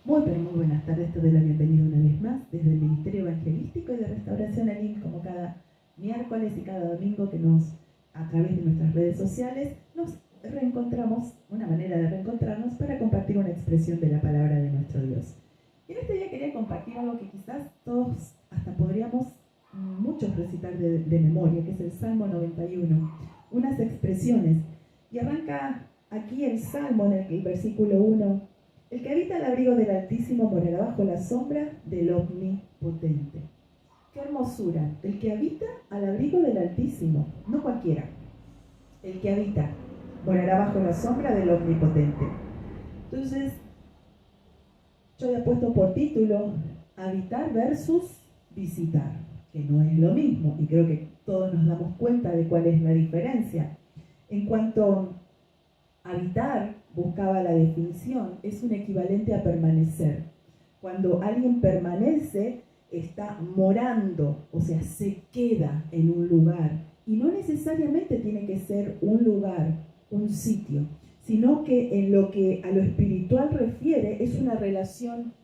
Muy, pero muy buenas tardes, te doy la bienvenida una vez más desde el Ministerio Evangelístico y de Restauración Elim, como cada miércoles y cada domingo que a través de nuestras redes sociales, nos reencontramos, una manera de reencontrarnos para compartir una expresión de la palabra de nuestro Dios. Y en este día quería compartir algo que quizás todos hasta podríamos muchos recitar de memoria, que es el Salmo 91, unas expresiones. Y arranca aquí el Salmo en el versículo 1. El que habita al abrigo del Altísimo morará bajo la sombra del Omnipotente. ¡Qué hermosura! El que habita al abrigo del Altísimo, no cualquiera. El que habita morará bajo la sombra del Omnipotente. Entonces, yo había puesto por título habitar versus visitar, que no es lo mismo, y creo que todos nos damos cuenta de cuál es la diferencia. En cuanto a habitar, buscaba la definición, es un equivalente a permanecer. Cuando alguien permanece, está morando, o sea, se queda en un lugar. Y no necesariamente tiene que ser un lugar, un sitio, sino que en lo que a lo espiritual refiere es una relación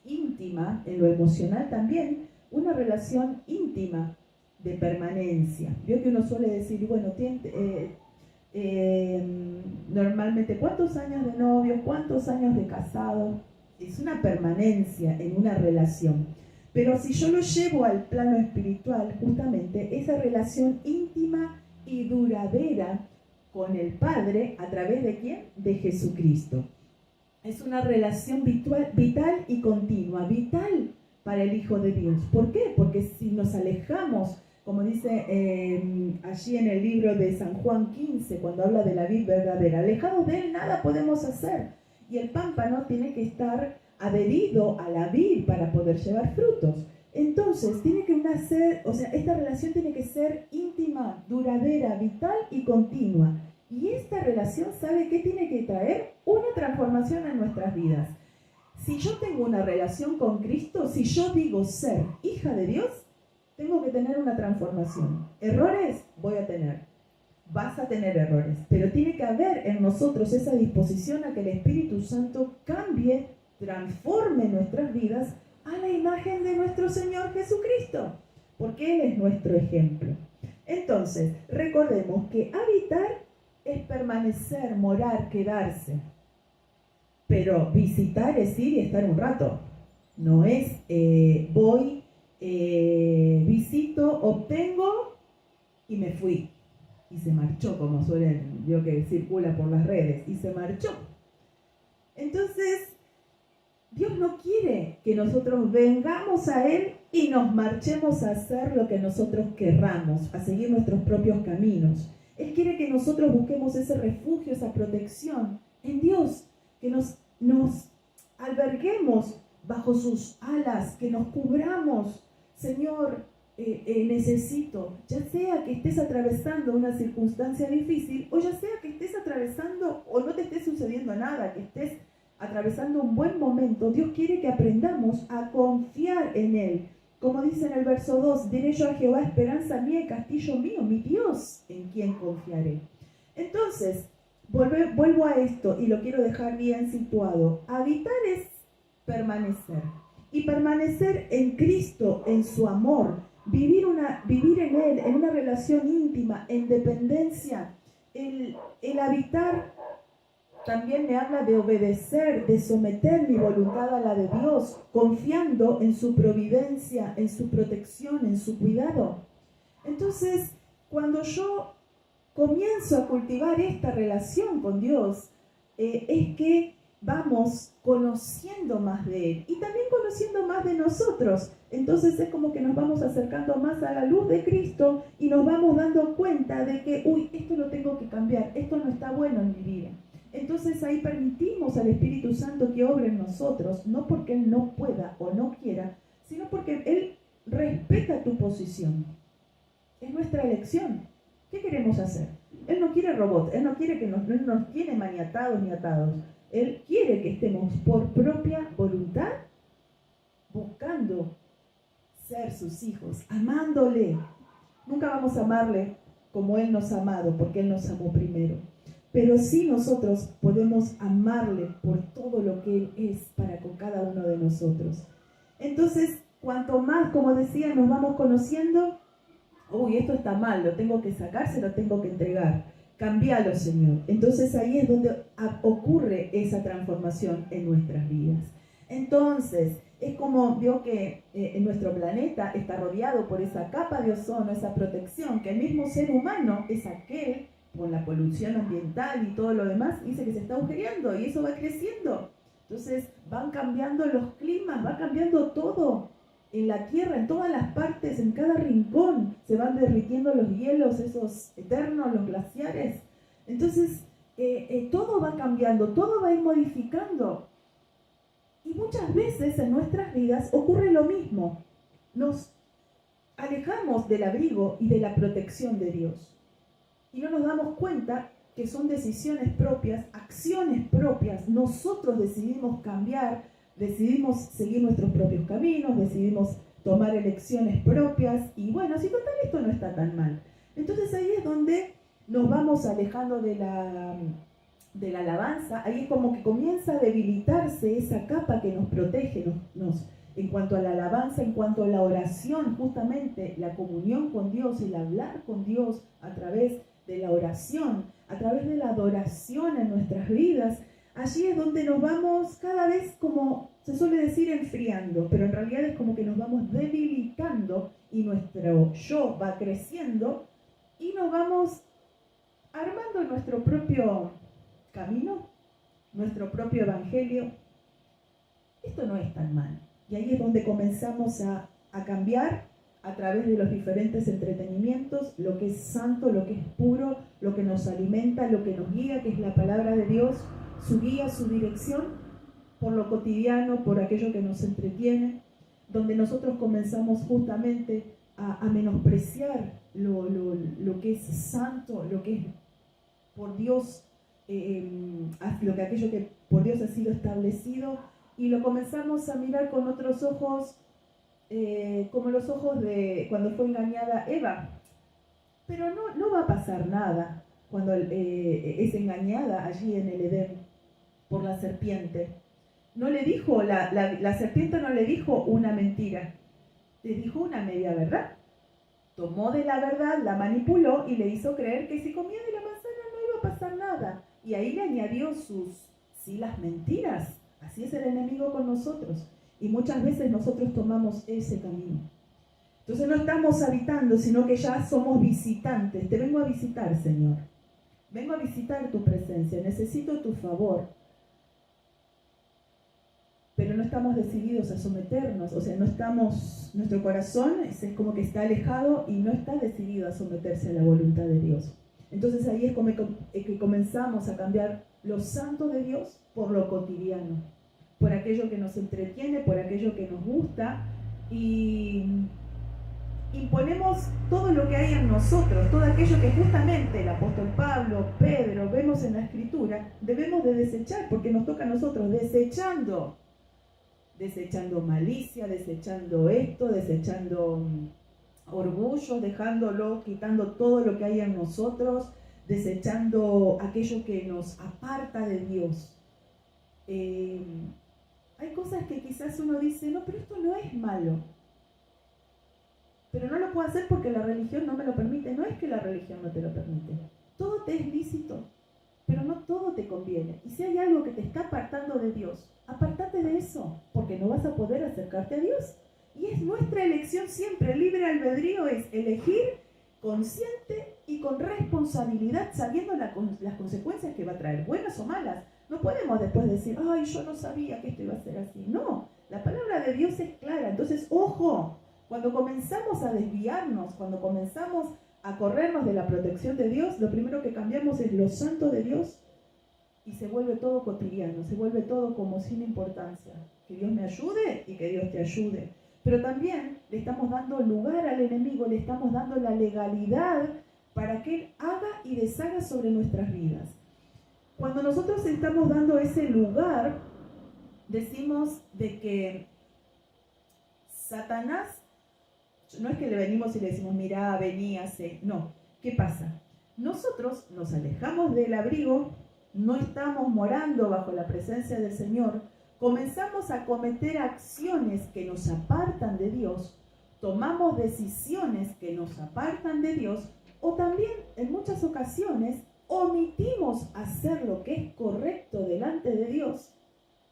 íntima, en lo emocional también, una relación íntima de permanencia. Vio que uno suele decir, bueno, normalmente cuántos años de novio, cuántos años de casado, es una permanencia en una relación. Pero si yo lo llevo al plano espiritual, justamente esa relación íntima y duradera con el Padre, ¿a través de quién? De Jesucristo. Es una relación vital y continua, vital para el Hijo de Dios. ¿Por qué? Porque si nos alejamos, como dice allí en el libro de San Juan 15, cuando habla de la vid verdadera, alejados de él nada podemos hacer. Y el pámpano tiene que estar adherido a la vid para poder llevar frutos. Entonces, tiene que nacer, o sea, esta relación tiene que ser íntima, duradera, vital y continua. Y esta relación, ¿sabe qué tiene que traer? Una transformación en nuestras vidas. Si yo tengo una relación con Cristo, si yo digo ser hija de Dios, tengo que tener una transformación. ¿Errores? Voy a tener. Vas a tener errores. Pero tiene que haber en nosotros esa disposición a que el Espíritu Santo cambie, transforme nuestras vidas a la imagen de nuestro Señor Jesucristo. Porque Él es nuestro ejemplo. Entonces, recordemos que habitar es permanecer, morar, quedarse. Pero visitar es ir y estar un rato. No es voy, visito, obtengo y me fui. Y se marchó, como suelen, yo que circula por las redes, y se marchó. Entonces, Dios no quiere que nosotros vengamos a Él y nos marchemos a hacer lo que nosotros querramos, a seguir nuestros propios caminos. Él quiere que nosotros busquemos ese refugio, esa protección en Dios, que nos alberguemos bajo sus alas, que nos cubramos. Señor, necesito, ya sea que estés atravesando una circunstancia difícil, o ya sea que estés atravesando o no te esté sucediendo nada, que estés atravesando un buen momento, Dios quiere que aprendamos a confiar en Él. Como dice en el verso 2, diré yo a Jehová, esperanza mía y castillo mío, mi Dios, en quien confiaré. Entonces, vuelvo a esto y lo quiero dejar bien situado. Habitar es permanecer. Y permanecer en Cristo, en su amor, vivir en Él, en una relación íntima, en dependencia. El habitar también me habla de obedecer, de someter mi voluntad a la de Dios, confiando en su providencia, en su protección, en su cuidado. Entonces, cuando yo comienzo a cultivar esta relación con Dios, es que vamos conociendo más de Él y también conociendo más de nosotros. Entonces es como que nos vamos acercando más a la luz de Cristo y nos vamos dando cuenta de que, esto lo tengo que cambiar, esto no está bueno en mi vida. Entonces ahí permitimos al Espíritu Santo que obre en nosotros, no porque Él no pueda o no quiera, sino porque Él respeta tu posición. Es nuestra elección. ¿Qué queremos hacer? Él no quiere robots, Él no quiere que nos tiene maniatados ni atados. Él quiere que estemos por propia voluntad buscando ser sus hijos, amándole. Nunca vamos a amarle como Él nos ha amado, porque Él nos amó primero. pero sí nosotros podemos amarle por todo lo que Él es para con cada uno de nosotros. Entonces, cuanto más, como decía, nos vamos conociendo, uy, esto está mal, lo tengo que sacar, se lo tengo que entregar. Cambialo, Señor. Entonces ahí es donde ocurre esa transformación en nuestras vidas. Entonces, es como vio que en nuestro planeta está rodeado por esa capa de ozono, esa protección, que el mismo ser humano es aquel, por la polución ambiental y todo lo demás, dice que se está agujereando y eso va creciendo. Entonces van cambiando los climas, va cambiando todo en la Tierra, en todas las partes, en cada rincón, se van derritiendo los hielos, esos eternos, los glaciares. Entonces, todo va cambiando, todo va a ir modificando. Y muchas veces en nuestras vidas ocurre lo mismo. Nos alejamos del abrigo y de la protección de Dios. Y no nos damos cuenta que son decisiones propias, acciones propias. Nosotros decidimos cambiar, decidimos seguir nuestros propios caminos, decidimos tomar elecciones propias. Y bueno, si total esto no está tan mal. Entonces ahí es donde nos vamos alejando de la alabanza. Ahí es como que comienza a debilitarse esa capa que nos protege, en cuanto a la alabanza, en cuanto a la oración, justamente la comunión con Dios, el hablar con Dios a través de la oración, a través de la adoración en nuestras vidas. Allí es donde nos vamos cada vez, como se suele decir, enfriando, pero en realidad es como que nos vamos debilitando y nuestro yo va creciendo y nos vamos armando nuestro propio camino, nuestro propio evangelio. Esto no es tan mal. Y ahí es donde comenzamos a cambiar a través de los diferentes entretenimientos, lo que es santo, lo que es puro, lo que nos alimenta, lo que nos guía, que es la palabra de Dios, su guía, su dirección, por lo cotidiano, por aquello que nos entretiene, donde nosotros comenzamos justamente a menospreciar lo que es santo, lo que es por Dios, aquello que por Dios ha sido establecido, y lo comenzamos a mirar con otros ojos, como los ojos de cuando fue engañada Eva. Pero no va a pasar nada cuando es engañada allí en el Edén por la serpiente. No le dijo, la serpiente no le dijo una mentira, le dijo una media verdad. Tomó de la verdad, la manipuló y le hizo creer que si comía de la manzana no iba a pasar nada. Y ahí le añadió las mentiras. Así es el enemigo con nosotros. Y muchas veces nosotros tomamos ese camino. Entonces no estamos habitando, sino que ya somos visitantes. Te vengo a visitar, Señor. Vengo a visitar tu presencia. Necesito tu favor. Pero no estamos decididos a someternos. O sea, nuestro corazón es como que está alejado y no está decidido a someterse a la voluntad de Dios. Entonces ahí es como que comenzamos a cambiar lo santo de Dios por lo cotidiano, por aquello que nos entretiene, por aquello que nos gusta, y imponemos todo lo que hay en nosotros, todo aquello que justamente el apóstol Pablo, Pedro, vemos en la Escritura, debemos de desechar, porque nos toca a nosotros, desechando malicia, desechando esto, desechando orgullo, dejándolo, quitando todo lo que hay en nosotros, desechando aquello que nos aparta de Dios. Hay cosas que quizás uno dice, no, pero esto no es malo. Pero no lo puedo hacer porque la religión no me lo permite. No es que la religión no te lo permite. Todo te es lícito, pero no todo te conviene. Y si hay algo que te está apartando de Dios, apártate de eso, porque no vas a poder acercarte a Dios. Y es nuestra elección siempre. El libre albedrío es elegir consciente y con responsabilidad, sabiendo las consecuencias que va a traer, buenas o malas. No podemos después decir, ay, yo no sabía que esto iba a ser así. No, la palabra de Dios es clara. Entonces, ojo, cuando comenzamos a desviarnos, cuando comenzamos a corrernos de la protección de Dios, lo primero que cambiamos es lo santo de Dios y se vuelve todo cotidiano, se vuelve todo como sin importancia. Que Dios me ayude y que Dios te ayude. Pero también le estamos dando lugar al enemigo, le estamos dando la legalidad para que él haga y deshaga sobre nuestras vidas. Cuando nosotros estamos dando ese lugar, decimos de que Satanás, no es que le venimos y le decimos, mirá, vení, hace. No, ¿qué pasa? nosotros nos alejamos del abrigo, no estamos morando bajo la presencia del Señor, comenzamos a cometer acciones que nos apartan de Dios, tomamos decisiones que nos apartan de Dios, o también en muchas ocasiones omitimos hacer lo que es correcto delante de Dios,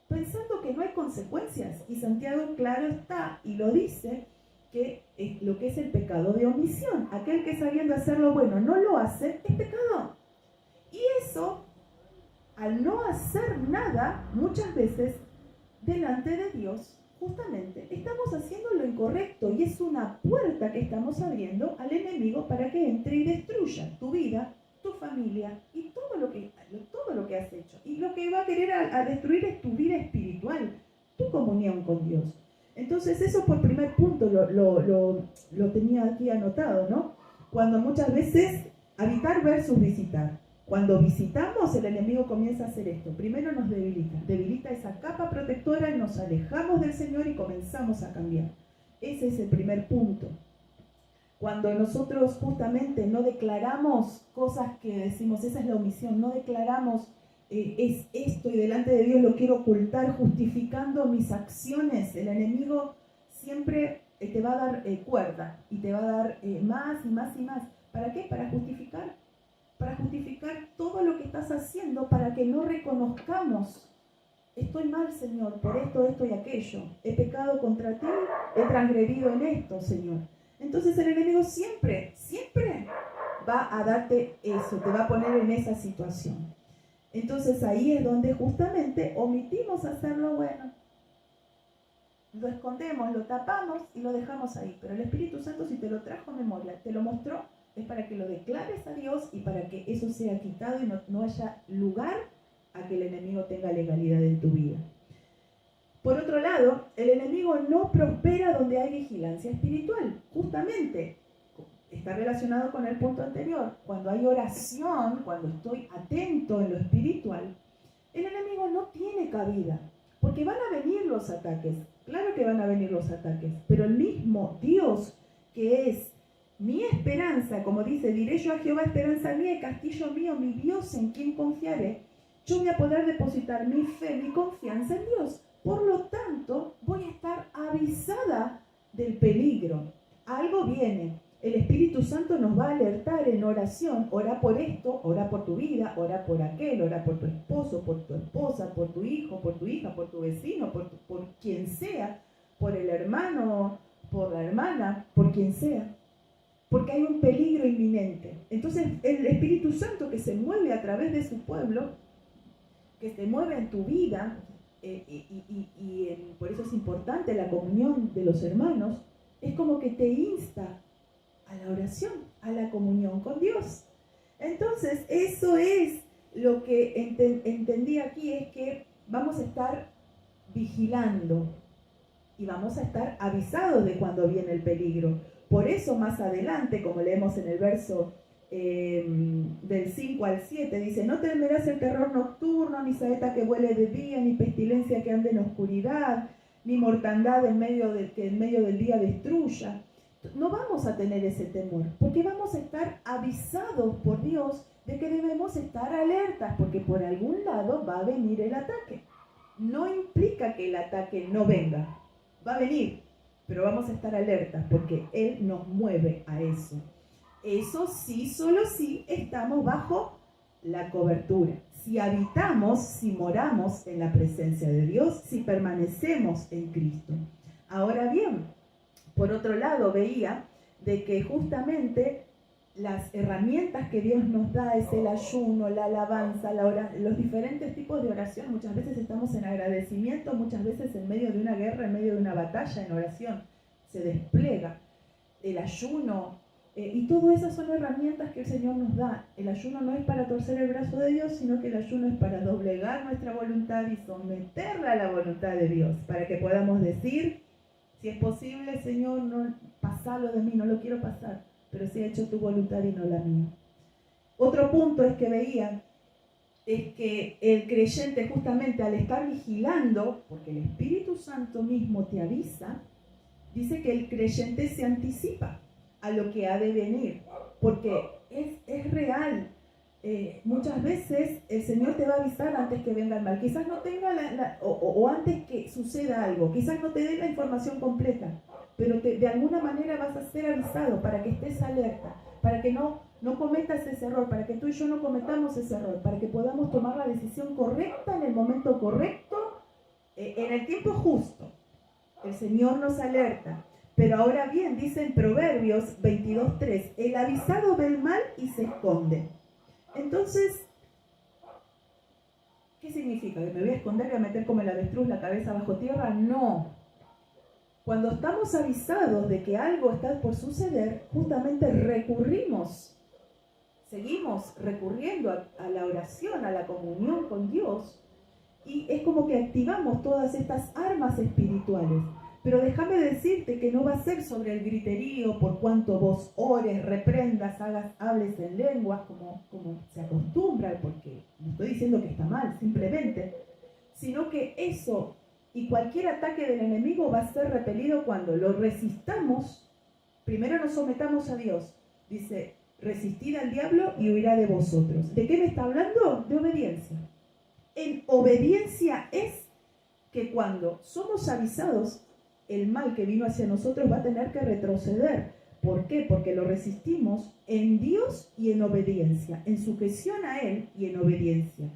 pensando que no hay consecuencias. Y Santiago, claro está, y lo dice, que es lo que es el pecado de omisión. Aquel que sabiendo hacer lo bueno no lo hace, es pecador. Y eso, al no hacer nada, muchas veces, delante de Dios, justamente, estamos haciendo lo incorrecto. Y es una puerta que estamos abriendo al enemigo para que entre y destruya tu vida, tu familia y todo lo que has hecho. Y lo que va a querer a destruir es tu vida espiritual, tu comunión con Dios. Entonces eso por primer punto lo tenía aquí anotado, ¿no? Cuando muchas veces habitar versus visitar. Cuando visitamos, el enemigo comienza a hacer esto. Primero nos debilita esa capa protectora y nos alejamos del Señor y comenzamos a cambiar. Ese es el primer punto. Cuando nosotros justamente no declaramos cosas que decimos, esa es la omisión, no declaramos es esto y delante de Dios lo quiero ocultar justificando mis acciones, el enemigo siempre te va a dar cuerda y te va a dar más y más y más. ¿Para qué? Para justificar todo lo que estás haciendo, para que no reconozcamos: estoy mal, Señor, por esto, esto y aquello. He pecado contra ti, he transgredido en esto, Señor. Entonces el enemigo siempre va a darte eso, te va a poner en esa situación. Entonces ahí es donde justamente omitimos hacer lo bueno. Lo escondemos, lo tapamos y lo dejamos ahí. Pero el Espíritu Santo, si te lo trajo a memoria, te lo mostró, es para que lo declares a Dios y para que eso sea quitado y no haya lugar a que el enemigo tenga legalidad en tu vida. Por otro lado, el enemigo no prospera donde hay vigilancia espiritual. Justamente está relacionado con el punto anterior. Cuando hay oración, cuando estoy atento en lo espiritual, el enemigo no tiene cabida, porque van a venir los ataques. Claro que van a venir los ataques, pero el mismo Dios, que es mi esperanza, como dice, diré yo a Jehová, esperanza mía y castillo mío, mi Dios en quien confiaré, yo voy a poder depositar mi fe, mi confianza en Dios. Por lo tanto, voy a estar avisada del peligro. Algo viene. El Espíritu Santo nos va a alertar en oración. Ora por esto, ora por tu vida, ora por aquel, ora por tu esposo, por tu esposa, por tu hijo, por tu hija, por tu vecino, por quien sea, por el hermano, por la hermana, por quien sea. Porque hay un peligro inminente. Entonces, el Espíritu Santo que se mueve a través de su pueblo, que se mueve en tu vida, por eso es importante la comunión de los hermanos, es como que te insta a la oración, a la comunión con Dios. Entonces, eso es lo que entendí aquí, es que vamos a estar vigilando y vamos a estar avisados de cuando viene el peligro. Por eso más adelante, como leemos en el verso del 5 al 7, dice: no temerás el terror nocturno, ni saeta que vuele de día, ni pestilencia que ande en oscuridad, ni mortandad que en medio del día destruya. No vamos a tener ese temor, porque vamos a estar avisados por Dios de que debemos estar alertas, porque por algún lado va a venir el ataque. No implica que el ataque no venga, va a venir, pero vamos a estar alertas porque Él nos mueve a eso. Eso sí, solo si estamos bajo la cobertura. Si habitamos, si moramos en la presencia de Dios, si permanecemos en Cristo. Ahora bien, por otro lado veía de que justamente las herramientas que Dios nos da es el ayuno, la alabanza, los diferentes tipos de oración. Muchas veces estamos en agradecimiento, muchas veces en medio de una guerra, en medio de una batalla, en oración. Se despliega el ayuno. Y todas esas son herramientas que el Señor nos da. El ayuno no es para torcer el brazo de Dios, sino que el ayuno es para doblegar nuestra voluntad y someterla a la voluntad de Dios, para que podamos decir: si es posible, Señor, no pasalo de mí, no lo quiero pasar, pero sea hecho tu voluntad y no la mía. Otro punto es que veía, es que el creyente, justamente al estar vigilando, porque el Espíritu Santo mismo te avisa, dice que el creyente se anticipa a lo que ha de venir, porque es real. Muchas veces el Señor te va a avisar antes que venga el mal. Quizás no tenga o antes que suceda algo. Quizás no te dé la información completa, pero de alguna manera vas a ser avisado para que estés alerta, para que no cometas ese error, para que tú y yo no cometamos ese error, para que podamos tomar la decisión correcta en el momento correcto, en el tiempo justo. El Señor nos alerta. Pero ahora bien, dice en Proverbios 22:3, el avisado ve el mal y se esconde. Entonces, ¿qué significa? ¿Que me voy a esconder y voy a meter como el avestruz la cabeza bajo tierra? No. Cuando estamos avisados de que algo está por suceder, justamente seguimos recurriendo a la oración, a la comunión con Dios, y es como que activamos todas estas armas espirituales. Pero déjame decirte que no va a ser sobre el griterío, por cuanto vos ores, reprendas, hables en lenguas, como se acostumbra, porque no estoy diciendo que está mal, simplemente, sino que eso y cualquier ataque del enemigo va a ser repelido cuando lo resistamos. Primero nos sometamos a Dios. Dice, resistid al diablo y huirá de vosotros. ¿De qué me está hablando? De obediencia. En obediencia es que cuando somos avisados, el mal que vino hacia nosotros va a tener que retroceder. ¿Por qué? Porque lo resistimos en Dios y en obediencia, en sujeción a Él y en obediencia.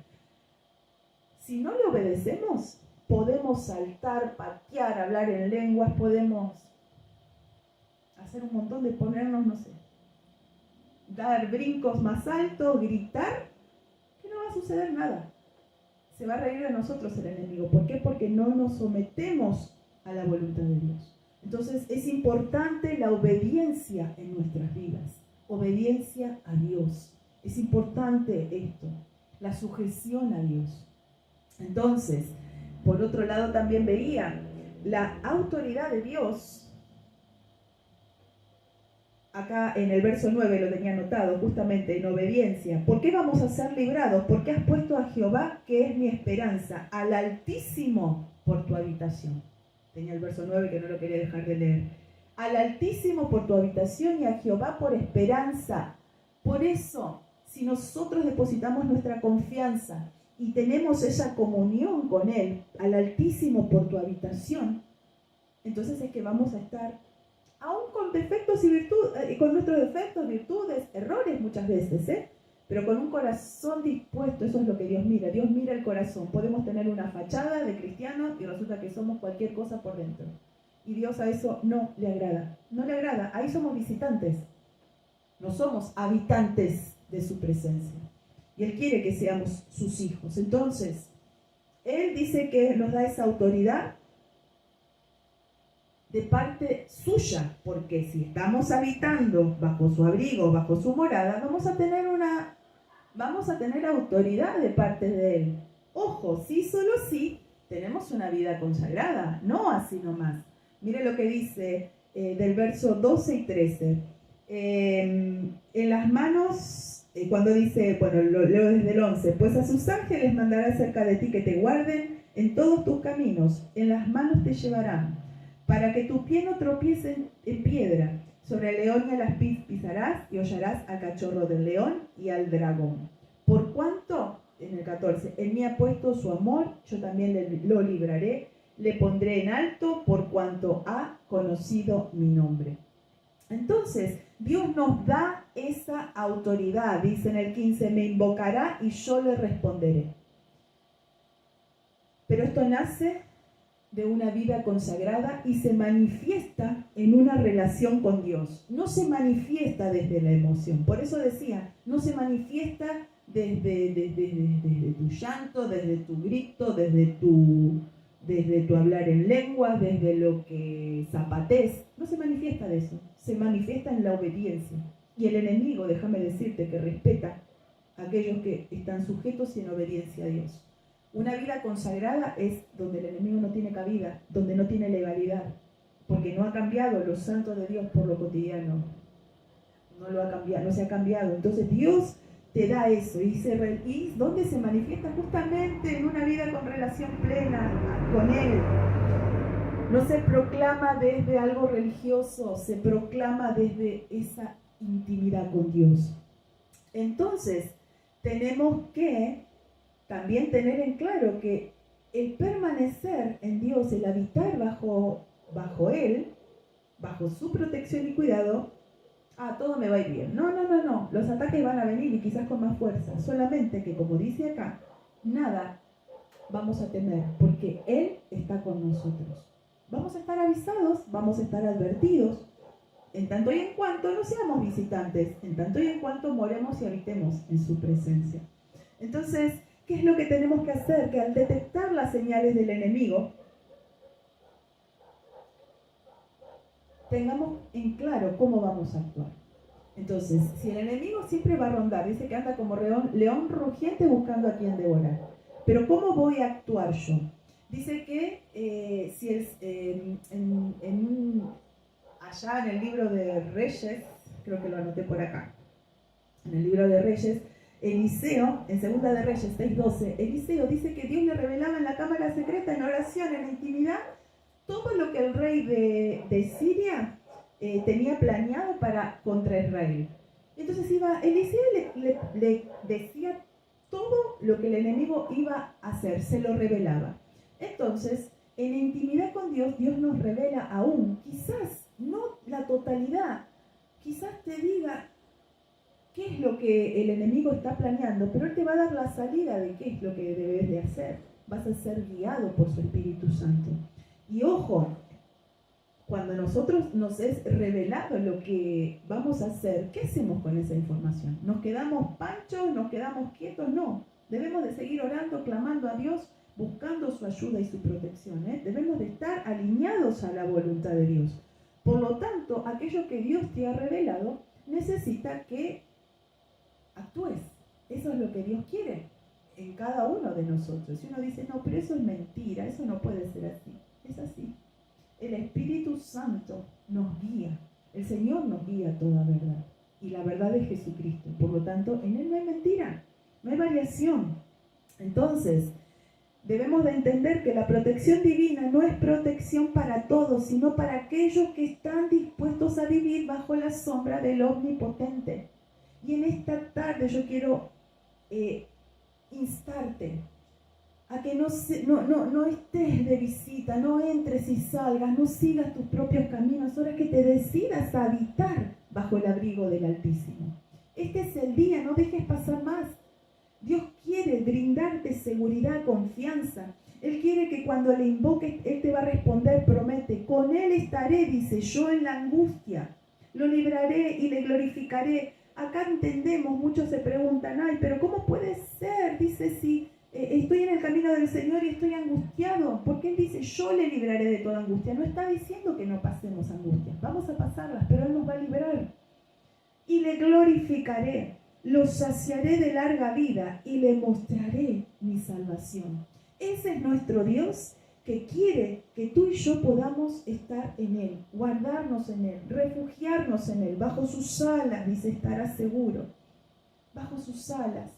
Si no le obedecemos, podemos saltar, patear, hablar en lenguas, podemos hacer un montón de ponernos, no sé, dar brincos más altos, gritar, que no va a suceder nada. Se va a reír de nosotros el enemigo. ¿Por qué? Porque no nos sometemos a la voluntad de Dios. Entonces es importante la obediencia en nuestras vidas, obediencia a Dios. Es importante esto, la sujeción a Dios. Entonces, por otro lado también veía la autoridad de Dios. Acá en el verso 9 lo tenía anotado, justamente en obediencia. ¿Por qué vamos a ser librados? Porque has puesto a Jehová, que es mi esperanza, al Altísimo por tu habitación. Tenía el verso 9 que no lo quería dejar de leer. Al Altísimo por tu habitación y a Jehová por esperanza. Por eso, si nosotros depositamos nuestra confianza y tenemos esa comunión con Él, al Altísimo por tu habitación, entonces es que vamos a estar, aún con defectos y virtudes, con nuestros defectos, virtudes, errores muchas veces, pero con un corazón dispuesto. Eso es lo que Dios mira. Dios mira el corazón. Podemos tener una fachada de cristianos y resulta que somos cualquier cosa por dentro. Y Dios a eso no le agrada. No le agrada. Ahí somos visitantes. No somos habitantes de su presencia. Y Él quiere que seamos sus hijos. Entonces, Él dice que nos da esa autoridad de parte suya, porque si estamos habitando bajo su abrigo, bajo su morada, vamos a tener autoridad de parte de Él. Ojo, sí, solo sí, tenemos una vida consagrada, no así nomás. Mire lo que dice del verso 12 y 13. En las manos, cuando dice, bueno, lo leo desde el 11, pues a sus ángeles mandará cerca de ti que te guarden en todos tus caminos, en las manos te llevarán, para que tu pie no tropiece en piedra. Sobre el león y a las pisarás y hollarás al cachorro del león y al dragón. Por cuanto, en el 14, Él me ha puesto su amor, yo también lo libraré, le pondré en alto por cuanto ha conocido mi nombre. Entonces, Dios nos da esa autoridad. Dice en el 15, me invocará y yo le responderé. Pero esto nace de una vida consagrada y se manifiesta en una relación con Dios. No se manifiesta desde la emoción. Por eso decía, no se manifiesta desde tu llanto, desde tu grito, desde tu hablar en lenguas, desde lo que zapatés. No se manifiesta de eso. Se manifiesta en la obediencia. Y el enemigo, déjame decirte, que respeta a aquellos que están sujetos y en obediencia a Dios. Una vida consagrada es donde el enemigo no tiene cabida, donde no tiene legalidad, porque no ha cambiado los santos de Dios por lo cotidiano. No lo ha cambiado, no se ha cambiado. Entonces Dios te da eso. ¿Y dónde se manifiesta? Justamente en una vida con relación plena con Él. No se proclama desde algo religioso, se proclama desde esa intimidad con Dios. Entonces, tenemos que también tener en claro que el permanecer en Dios, el habitar bajo Él, bajo su protección y cuidado, todo me va a ir bien. No, los ataques van a venir y quizás con más fuerza, solamente que, como dice acá, nada vamos a temer, porque Él está con nosotros. Vamos a estar avisados, vamos a estar advertidos, en tanto y en cuanto no seamos visitantes, en tanto y en cuanto moremos y habitemos en su presencia. Entonces, ¿qué es lo que tenemos que hacer? Que al detectar las señales del enemigo, tengamos en claro cómo vamos a actuar. Entonces, si el enemigo siempre va a rondar, dice que anda como león rugiente buscando a quien devorar. Pero ¿cómo voy a actuar yo? Dice que si es allá en el libro de Reyes, creo que lo anoté por acá, en el libro de Reyes, Eliseo, en Segunda de Reyes 6:12, Eliseo dice que Dios le revelaba en la cámara secreta, en oración, en intimidad, todo lo que el rey de Siria tenía planeado contra Israel. Entonces Eliseo le decía todo lo que el enemigo iba a hacer, se lo revelaba. Entonces, en intimidad con Dios, Dios nos revela aún, quizás no la totalidad, quizás te diga qué es lo que el enemigo está planeando, pero Él te va a dar la salida de qué es lo que debes de hacer. Vas a ser guiado por su Espíritu Santo. Y ojo, cuando nosotros nos es revelado lo que vamos a hacer, ¿qué hacemos con esa información? ¿Nos quedamos panchos? ¿Nos quedamos quietos? No. Debemos de seguir orando, clamando a Dios, buscando su ayuda y su protección. Debemos de estar alineados a la voluntad de Dios. Por lo tanto, aquello que Dios te ha revelado necesita que actúes. Eso es lo que Dios quiere en cada uno de nosotros. Si uno dice, no, pero eso es mentira, eso no puede ser así. Es así. El Espíritu Santo nos guía. El Señor nos guía a toda verdad. Y la verdad es Jesucristo. Por lo tanto, en Él no hay mentira, no hay variación. Entonces, debemos de entender que la protección divina no es protección para todos, sino para aquellos que están dispuestos a vivir bajo la sombra del Omnipotente. Y en esta tarde yo quiero instarte a que no estés de visita, no entres y salgas, no sigas tus propios caminos. Ahora que te decidas a habitar bajo el abrigo del Altísimo. Este es el día, no dejes pasar más. Dios quiere brindarte seguridad, confianza. Él quiere que cuando le invoques, Él te va a responder, promete. Con Él estaré, dice, yo en la angustia. Lo libraré y le glorificaré. Acá entendemos, muchos se preguntan, pero ¿cómo puede ser? Dice, si estoy en el camino del Señor y estoy angustiado. Porque Él dice, yo le libraré de toda angustia. No está diciendo que no pasemos angustias. Vamos a pasarlas, pero Él nos va a librar. Y le glorificaré. Lo saciaré de larga vida y le mostraré mi salvación. Ese es nuestro Dios que quiere que tú y yo podamos estar en Él, guardarnos en Él, refugiarnos en Él. Bajo sus alas, dice, estarás seguro. Bajo sus alas.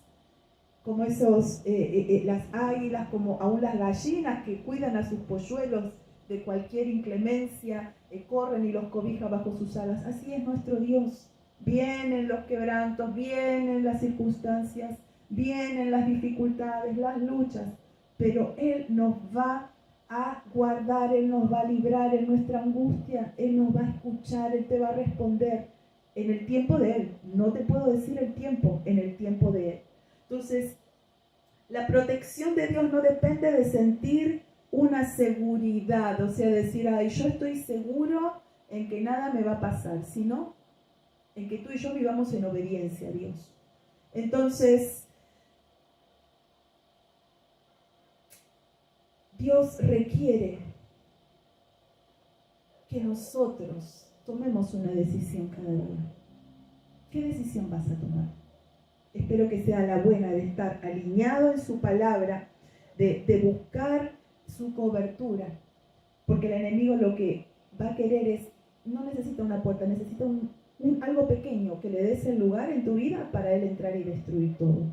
Como las águilas, como aún las gallinas que cuidan a sus polluelos de cualquier inclemencia, corren y los cobija bajo sus alas. Así es nuestro Dios. Vienen los quebrantos, vienen las circunstancias, vienen las dificultades, las luchas, pero Él nos va a guardar, Él nos va a librar en nuestra angustia, Él nos va a escuchar, Él te va a responder en el tiempo de Él. No te puedo decir el tiempo, en el tiempo de Él. Entonces, la protección de Dios no depende de sentir una seguridad, o sea, decir, yo estoy seguro en que nada me va a pasar, sino en que tú y yo vivamos en obediencia a Dios. Entonces, Dios requiere que nosotros tomemos una decisión cada día. ¿Qué decisión vas a tomar? Espero que sea la buena de estar alineado en su palabra, de buscar su cobertura, porque el enemigo lo que va a querer no necesita una puerta, necesita algo pequeño que le des el lugar en tu vida para él entrar y destruir todo.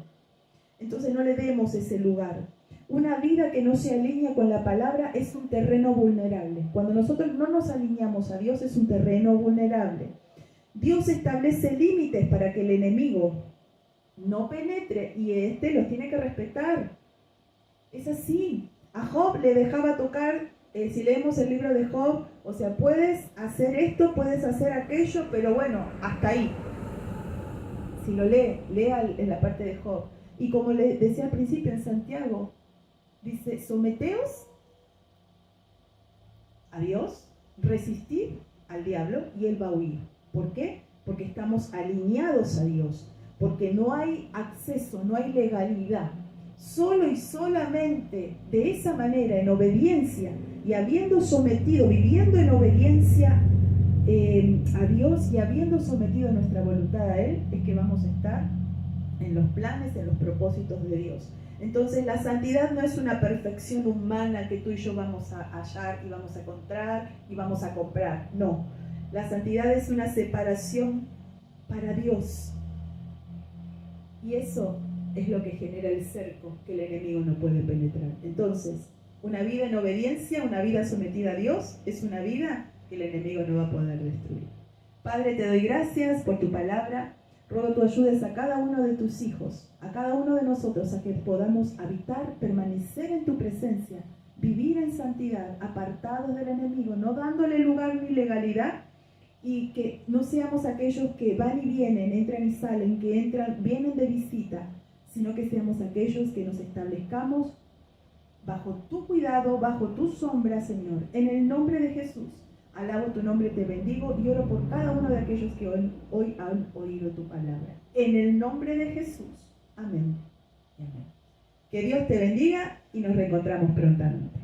Entonces no le demos ese lugar. Una vida que no se alinea con la palabra es un terreno vulnerable. Cuando nosotros no nos alineamos a Dios es un terreno vulnerable. Dios establece límites para que el enemigo no penetre, y los tiene que respetar. Es así. A Job le dejaba tocar, si leemos el libro de Job, o sea, puedes hacer esto, puedes hacer aquello, pero bueno, hasta ahí. Si lo lea en la parte de Job. Y como le decía al principio en Santiago, dice, someteos a Dios, resistid al diablo y él va a huir. ¿Por qué? Porque estamos alineados a Dios, porque no hay acceso, no hay legalidad. Solo y solamente de esa manera, en obediencia y habiendo sometido, viviendo en obediencia a Dios y habiendo sometido nuestra voluntad a Él, es que vamos a estar en los planes, en los propósitos de Dios. Entonces la santidad no es una perfección humana que tú y yo vamos a hallar y vamos a encontrar y vamos a comprar. No, la santidad es una separación para Dios. Y eso es lo que genera el cerco que el enemigo no puede penetrar. Entonces, una vida en obediencia, una vida sometida a Dios, es una vida que el enemigo no va a poder destruir. Padre, te doy gracias por tu palabra. Ruego tú ayudes a cada uno de tus hijos, a cada uno de nosotros, a que podamos habitar, permanecer en tu presencia, vivir en santidad, apartados del enemigo, no dándole lugar ni legalidad, y que no seamos aquellos que van y vienen, entran y salen, que entran, vienen de visita, sino que seamos aquellos que nos establezcamos bajo tu cuidado, bajo tu sombra, Señor. En el nombre de Jesús, alabo tu nombre, te bendigo y oro por cada uno de aquellos que hoy han oído tu palabra. En el nombre de Jesús. Amén. Amén. Que Dios te bendiga y nos reencontramos prontamente.